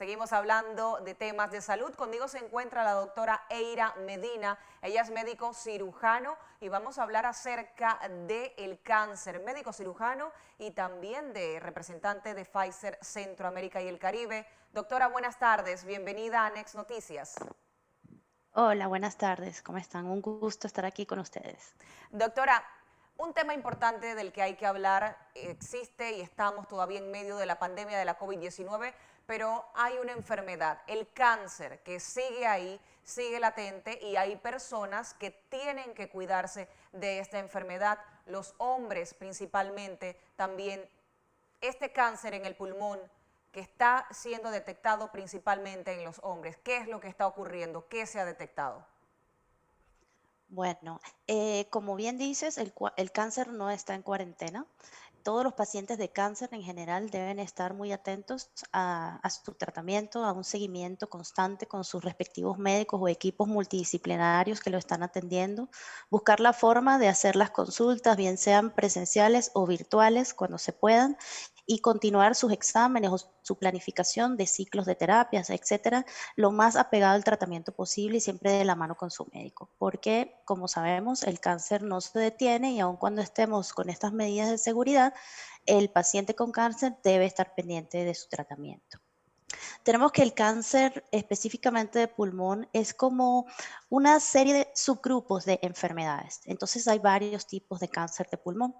Seguimos hablando de temas de salud. Conmigo se encuentra la doctora Eira Medina. Ella es médico cirujano y vamos a hablar acerca del cáncer. Médico cirujano y también de representante de Pfizer Centroamérica y el Caribe. Doctora, buenas tardes. Bienvenida a Next Noticias. Hola, buenas tardes. ¿Cómo están? Un gusto estar aquí con ustedes. Doctora, un tema importante del que hay que hablar existe y estamos todavía en medio de la pandemia de la COVID-19, pero hay una enfermedad, el cáncer, que sigue ahí, sigue latente y hay personas que tienen que cuidarse de esta enfermedad, los hombres principalmente también. Este cáncer en el pulmón que está siendo detectado principalmente en los hombres, ¿qué es lo que está ocurriendo? ¿Qué se ha detectado? Bueno, como bien dices, el cáncer no está en cuarentena. Todos los pacientes de cáncer en general deben estar muy atentos a su tratamiento, a un seguimiento constante con sus respectivos médicos o equipos multidisciplinarios que lo están atendiendo, buscar la forma de hacer las consultas, bien sean presenciales o virtuales cuando se puedan, y continuar sus exámenes o su planificación de ciclos de terapias, etcétera, lo más apegado al tratamiento posible y siempre de la mano con su médico, porque como sabemos, el cáncer no se detiene y aun cuando estemos con estas medidas de seguridad, el paciente con cáncer debe estar pendiente de su tratamiento. Tenemos que el cáncer específicamente de pulmón es como una serie de subgrupos de enfermedades. Entonces hay varios tipos de cáncer de pulmón.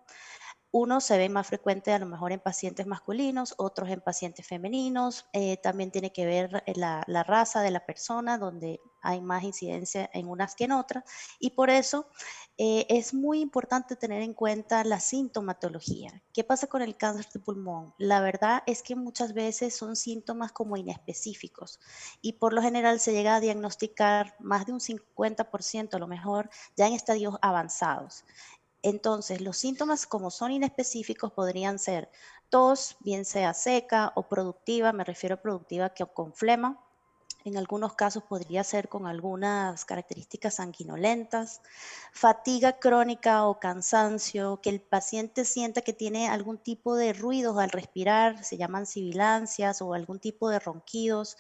Uno se ve más frecuente a lo mejor en pacientes masculinos, otros en pacientes femeninos. También tiene que ver la raza de la persona, donde hay más incidencia en unas que en otras. Y por eso es muy importante tener en cuenta la sintomatología. ¿Qué pasa con el cáncer de pulmón? La verdad es que muchas veces son síntomas como inespecíficos y por lo general se llega a diagnosticar más de un 50% a lo mejor ya en estadios avanzados. Entonces, los síntomas, como son inespecíficos, podrían ser tos, bien sea seca o productiva, me refiero a productiva que con flema. En algunos casos podría ser con algunas características sanguinolentas, fatiga crónica o cansancio, que el paciente sienta que tiene algún tipo de ruidos al respirar, se llaman sibilancias o algún tipo de ronquidos,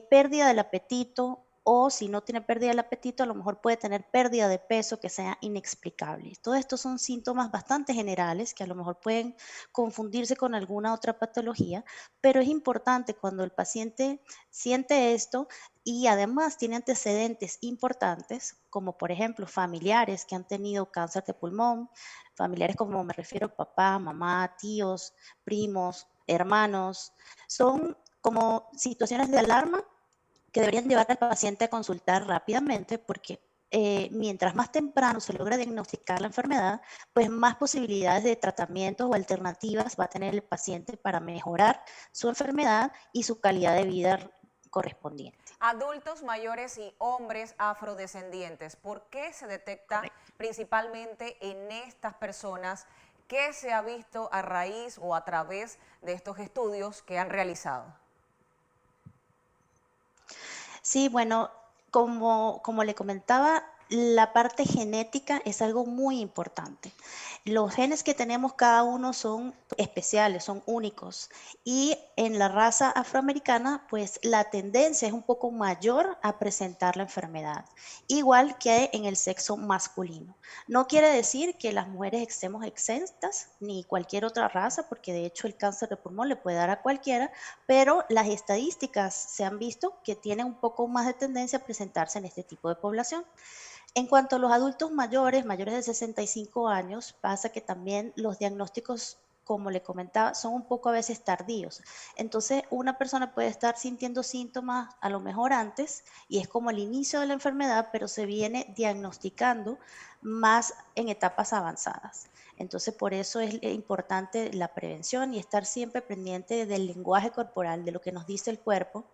pérdida del apetito o si no tiene pérdida del apetito, a lo mejor puede tener pérdida de peso que sea inexplicable. Todos estos son síntomas bastante generales que a lo mejor pueden confundirse con alguna otra patología, pero es importante cuando el paciente siente esto y además tiene antecedentes importantes, como por ejemplo familiares que han tenido cáncer de pulmón, familiares como me refiero papá, mamá, tíos, primos, hermanos, son como situaciones de alarma que deberían llevar al paciente a consultar rápidamente porque mientras más temprano se logra diagnosticar la enfermedad, pues más posibilidades de tratamientos o alternativas va a tener el paciente para mejorar su enfermedad y su calidad de vida correspondiente. Adultos mayores y hombres afrodescendientes. ¿Por qué se detecta Correcto. principalmente en estas personas? ¿Qué se ha visto a raíz o a través de estos estudios que han realizado? Sí, bueno, como le comentaba, la parte genética es algo muy importante. Los genes que tenemos cada uno son especiales, son únicos. Y en la raza afroamericana, pues la tendencia es un poco mayor a presentar la enfermedad, igual que en el sexo masculino. No quiere decir que las mujeres estemos exentas, ni cualquier otra raza, porque de hecho el cáncer de pulmón le puede dar a cualquiera, pero las estadísticas se han visto que tienen un poco más de tendencia a presentarse en este tipo de población. En cuanto a los adultos mayores, mayores de 65 años, pasa que también los diagnósticos, como le comentaba, son un poco a veces tardíos. Entonces, una persona puede estar sintiendo síntomas a lo mejor antes y es como el inicio de la enfermedad, pero se viene diagnosticando más en etapas avanzadas. Entonces, por eso es importante la prevención y estar siempre pendiente del lenguaje corporal, de lo que nos dice el cuerpo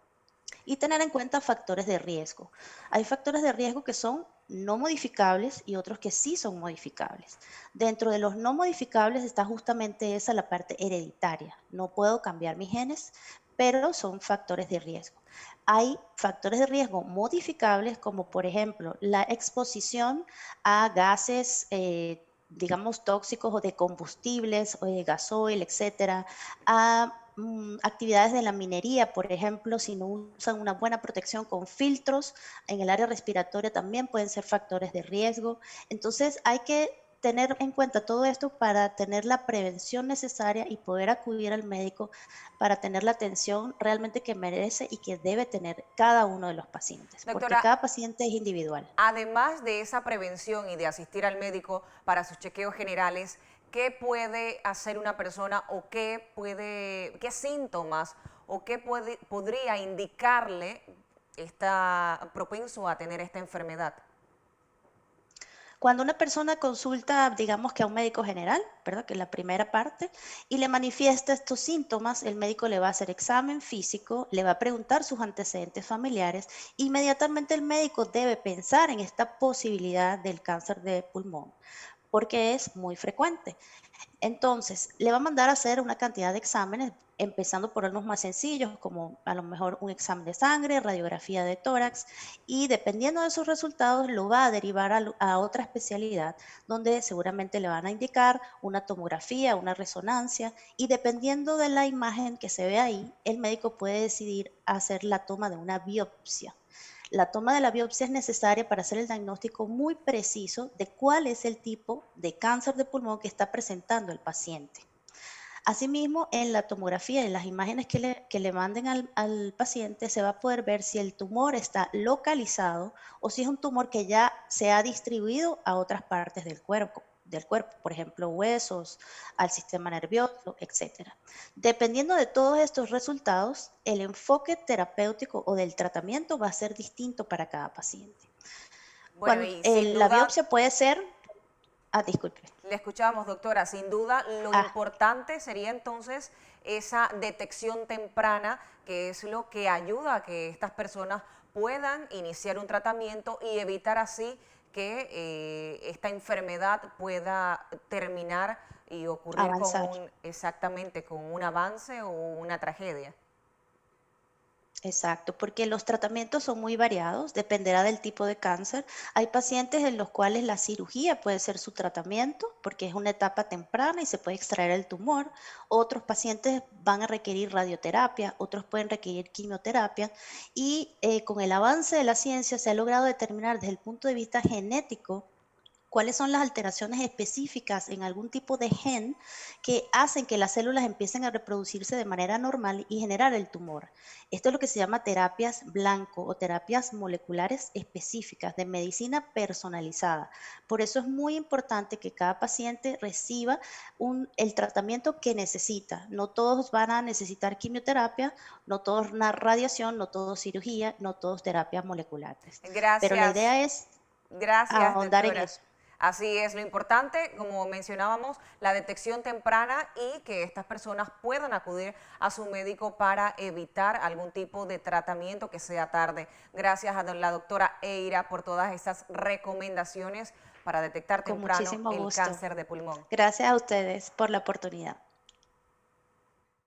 y tener en cuenta factores de riesgo. Hay factores de riesgo que son no modificables y otros que sí son modificables. Dentro de los no modificables está justamente esa la parte hereditaria. No puedo cambiar mis genes, pero son factores de riesgo. Hay factores de riesgo modificables como por ejemplo la exposición a gases digamos tóxicos o de combustibles, o de gasoil, etcétera, a actividades de la minería, por ejemplo, si no usan una buena protección con filtros, en el área respiratoria también pueden ser factores de riesgo. Entonces hay que tener en cuenta todo esto para tener la prevención necesaria y poder acudir al médico para tener la atención realmente que merece y que debe tener cada uno de los pacientes, porque Doctora, cada paciente es individual. además de esa prevención y de asistir al médico para sus chequeos generales, ¿qué puede hacer una persona o qué síntomas o podría indicarle está propenso a tener esta enfermedad? Cuando una persona consulta, digamos que a un médico general, ¿verdad? Que es la primera parte, y le manifiesta estos síntomas, el médico le va a hacer examen físico, le va a preguntar sus antecedentes familiares, inmediatamente el médico debe pensar en esta posibilidad del cáncer de pulmón, porque es muy frecuente. Entonces, le va a mandar a hacer una cantidad de exámenes, empezando por unos más sencillos, como a lo mejor un examen de sangre, radiografía de tórax, y dependiendo de sus resultados, lo va a derivar a otra especialidad, donde seguramente le van a indicar una tomografía, una resonancia, y dependiendo de la imagen que se ve ahí, el médico puede decidir hacer la toma de una biopsia. La toma de la biopsia es necesaria para hacer el diagnóstico muy preciso de cuál es el tipo de cáncer de pulmón que está presentando el paciente. Asimismo, en la tomografía, en las imágenes que le manden al paciente, se va a poder ver si el tumor está localizado o si es un tumor que ya se ha distribuido a otras partes del cuerpo, por ejemplo, huesos, al sistema nervioso, etcétera. Dependiendo de todos estos resultados, el enfoque terapéutico o del tratamiento va a ser distinto para cada paciente. Bueno, y sin La duda, biopsia puede ser, disculpe. le escuchábamos, doctora, sin duda lo Ah, importante sería entonces esa detección temprana, que es lo que ayuda a que estas personas puedan iniciar un tratamiento y evitar así que esta enfermedad pueda terminar y ocurrir con avanzar. exactamente, con un avance o una tragedia. Exacto, porque los tratamientos son muy variados, dependerá del tipo de cáncer. Hay pacientes en los cuales la cirugía puede ser su tratamiento, porque es una etapa temprana y se puede extraer el tumor. Otros pacientes van a requerir radioterapia, otros pueden requerir quimioterapia. Y con el avance de la ciencia se ha logrado determinar desde el punto de vista genético cuáles son las alteraciones específicas en algún tipo de gen que hacen que las células empiecen a reproducirse de manera normal y generar el tumor. Esto es lo que se llama terapias blanco o terapias moleculares específicas de medicina personalizada. Por eso es muy importante que cada paciente reciba el tratamiento que necesita. No todos van a necesitar quimioterapia, no todos una radiación, no todos cirugía, no todos terapias moleculares. Pero la Gracias, idea es gracias, ahondar en doctora. eso. Así es, lo importante, como mencionábamos, la detección temprana y que estas personas puedan acudir a su médico para evitar algún tipo de tratamiento que sea tarde. Gracias a la doctora Eira por todas estas recomendaciones para detectar Con temprano muchísimo el gusto. cáncer de pulmón. Gracias a ustedes por la oportunidad.